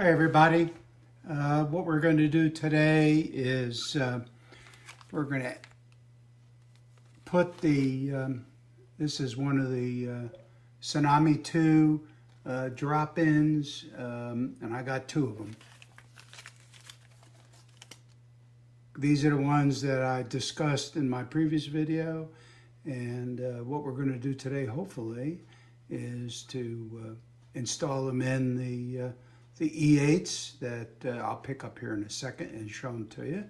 Hi everybody. What we're going to do today is we're going to put the, this is one of the Tsunami 2 drop-ins, and I got two of them. These are the ones that I discussed in my previous video, and what we're going to do today, hopefully, is to install them in the E8s that I'll pick up here in a second and show them to you.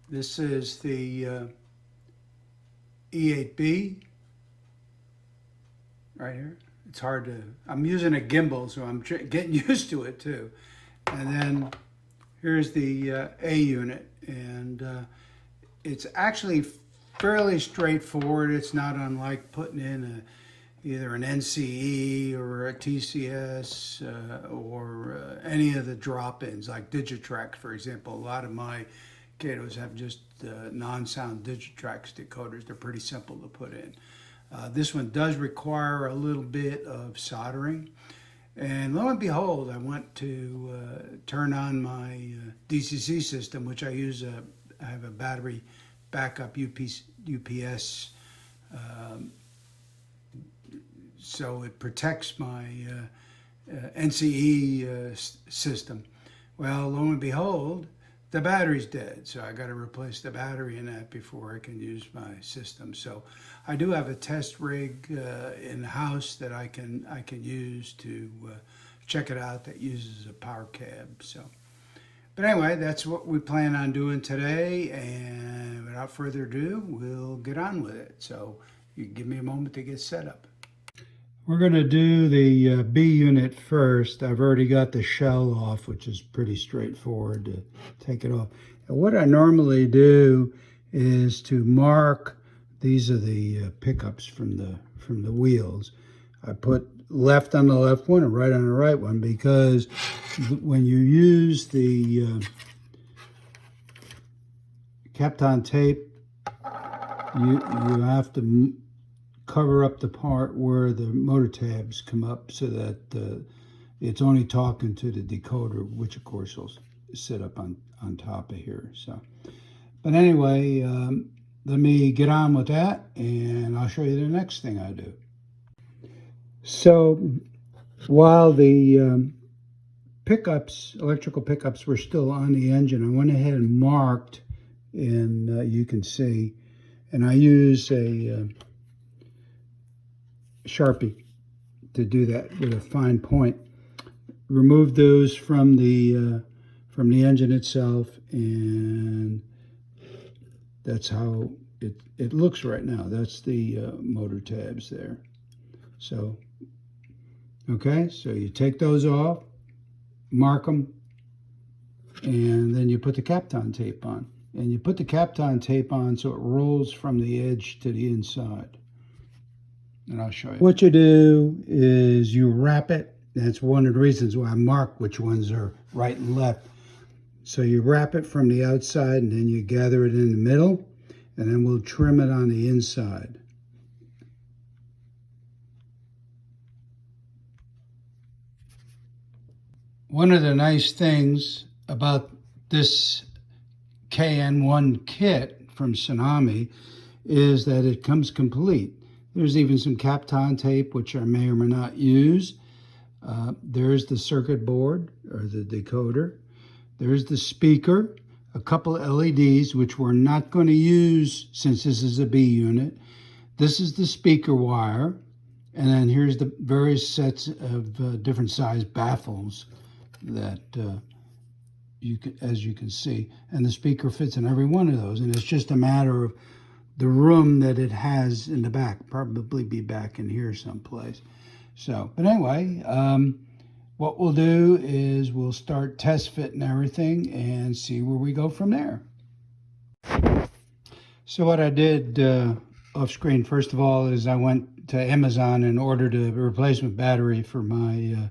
This is the E8B right here. It's hard to, I'm using a gimbal, so I'm getting used to it too. And then here's the A unit, and it's actually fairly straightforward. It's not unlike putting in either an NCE or a TCS or any of the drop-ins like Digitrax, for example. A lot of my Katos have just non-sound Digitrax decoders. They're pretty simple to put in. This one does require a little bit of soldering. And lo and behold, I went to turn on my DCC system, which I use. I have a battery backup UPS, so it protects my NCE system. Well, lo and behold, the battery's dead, so I got to replace the battery in that before I can use my system. So I do have a test rig in the house that I can use to check it out that uses a power cab. So, but anyway, that's what we plan on doing today, and without further ado, we'll get on with it. So you give me a moment to get set up. We're going to do the B unit first. I've already got the shell off, which is pretty straightforward to take it off. And what I normally do is to mark, these are the pickups from the wheels. I put left on the left one and right on the right one, because when you use the Kapton tape, you have to cover up the part where the motor tabs come up so that it's only talking to the decoder, which of course will sit up on top of here. So, but anyway, let me get on with that and I'll show you the next thing I do. So while the pickups, electrical pickups, were still on the engine, I went ahead and marked, and you can see, and I use a Sharpie to do that with a fine point. Remove those from the engine itself, and that's how it looks right now. That's the motor tabs there. So, okay, so you take those off, mark them, and then you put the Kapton tape on. And you put the Kapton tape on so it rolls from the edge to the inside. And I'll show you. What you do is you wrap it. That's one of the reasons why I mark which ones are right and left. So you wrap it from the outside, and then you gather it in the middle, and then we'll trim it on the inside. One of the nice things about this KN1 kit from Tsunami is that it comes complete. There's even some Kapton tape, which I may or may not use. There's the circuit board, or the decoder. There's the speaker, a couple of LEDs, which we're not going to use since this is a B unit. This is the speaker wire. And then here's the various sets of different size baffles that as you can see. And the speaker fits in every one of those. And it's just a matter of the room that it has in the back, probably be back in here someplace. So, but anyway, what we'll do is we'll start test fitting everything and see where we go from there. So what I did off screen, first of all, is I went to Amazon and ordered a replacement battery for my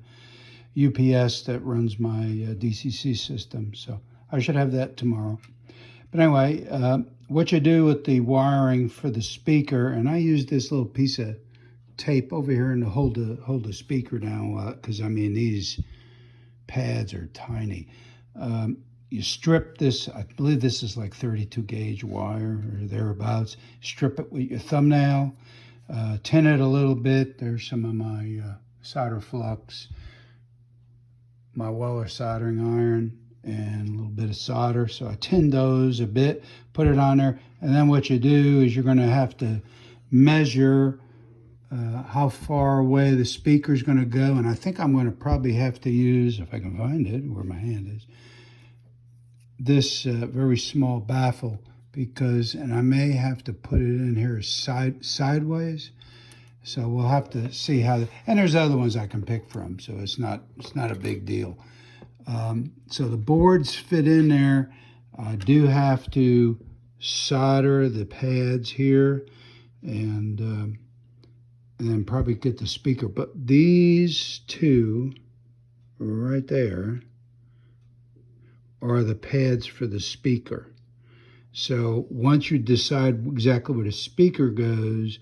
UPS that runs my DCC system. So I should have that tomorrow. But anyway, what you do with the wiring for the speaker, and I use this little piece of tape over here and to hold the speaker down, because I mean these pads are tiny. You strip this, I believe this is like 32 gauge wire or thereabouts. Strip it with your thumbnail, tin it a little bit. There's some of my solder flux, my Weller soldering iron, and a little bit of solder. So I tinned those a bit, put it on there, and then what you do is you're going to have to measure how far away the speaker is going to go. And I think I'm going to probably have to use, if I can find it, where my hand is, this very small baffle, because, and I may have to put it in here sideways. So we'll have to see how, and there's other ones I can pick from, so it's not a big deal. So the boards fit in there. I do have to solder the pads here, and then probably get the speaker. But these two right there are the pads for the speaker. So once you decide exactly where the speaker goes,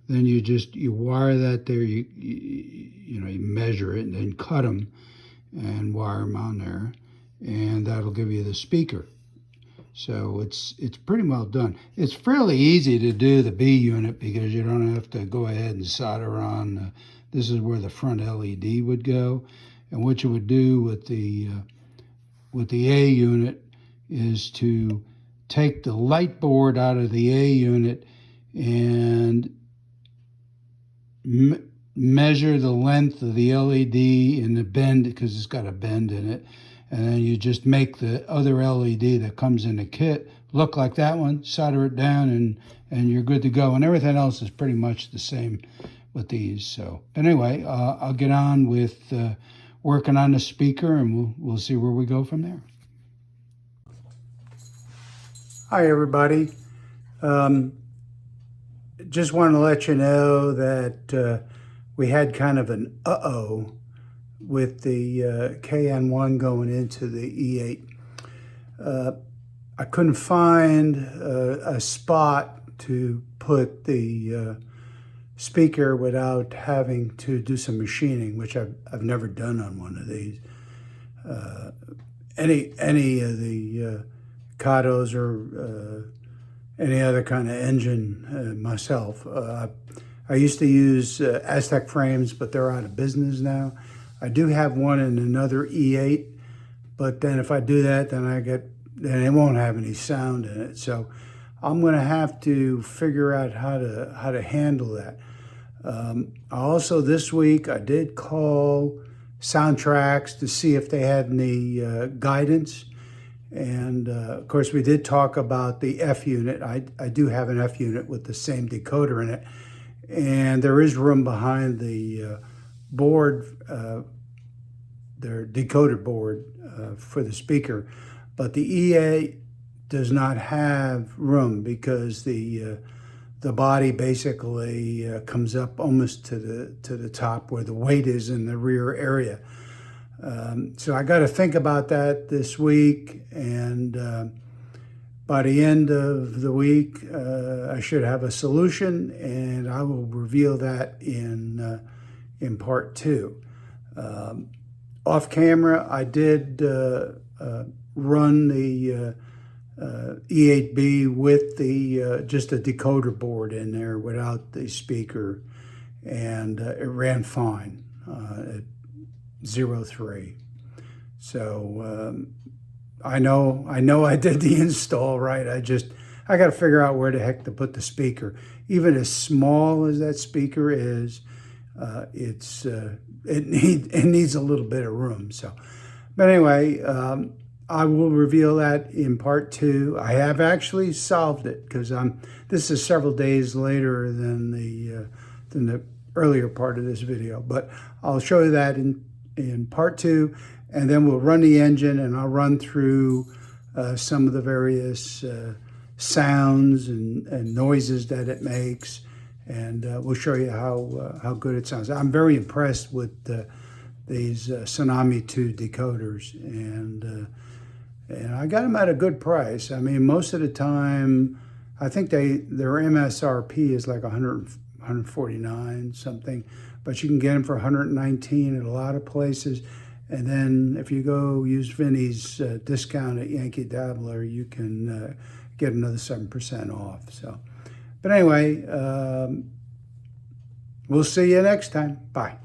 then you wire that there. You measure it and then cut them and wire them on there, and that'll give you the speaker. So it's pretty well done. It's fairly easy to do the B unit because you don't have to go ahead and solder on. This is where the front LED would go, and what you would do with the A unit is to take the light board out of the A unit and measure the length of the LED in the bend, because it's got a bend in it, and then you just make the other LED that comes in the kit look like that one, solder it down, and you're good to go. And everything else is pretty much the same with these. So anyway, I'll get on with working on the speaker, and we'll see where we go from there. Hi everybody. Just want to let you know that we had kind of an uh-oh with the KN1 going into the E8. I couldn't find a spot to put the speaker without having to do some machining, which I've never done on one of these. Any of the Katos or any other kind of engine myself. I used to use Aztec frames, but they're out of business now. I do have one in another E8, but then if I do that, then it won't have any sound in it. So I'm going to have to figure out how to handle that. Also this week, I did call Soundtraxx to see if they had any guidance. And of course, we did talk about the F unit. I do have an F unit with the same decoder in it. And there is room behind the board, their decoder board for the speaker. But the E8 does not have room because the body basically comes up almost to the top where the weight is in the rear area. So I got to think about that this week, and by the end of the week, I should have a solution, and I will reveal that in part 2. Off camera, I did run the E8B with the just a decoder board in there without the speaker, and it ran fine at 0.3. So I know I did the install right. I got to figure out where the heck to put the speaker. Even as small as that speaker is, it needs a little bit of room. So, but anyway, I will reveal that in part 2. I have actually solved it because this is several days later than the earlier part of this video. But I'll show you that in part 2, and then we'll run the engine, and I'll run through some of the various sounds and noises that it makes, and we'll show you how good it sounds. I'm very impressed with these Tsunami 2 decoders, and I got them at a good price. I mean, most of the time, I think their MSRP is like $150 149 something, but you can get them for 119 at a lot of places. And then if you go use Vinny's discount at Yankee Dabbler, you can get another 7% off. So, but anyway, we'll see you next time. Bye.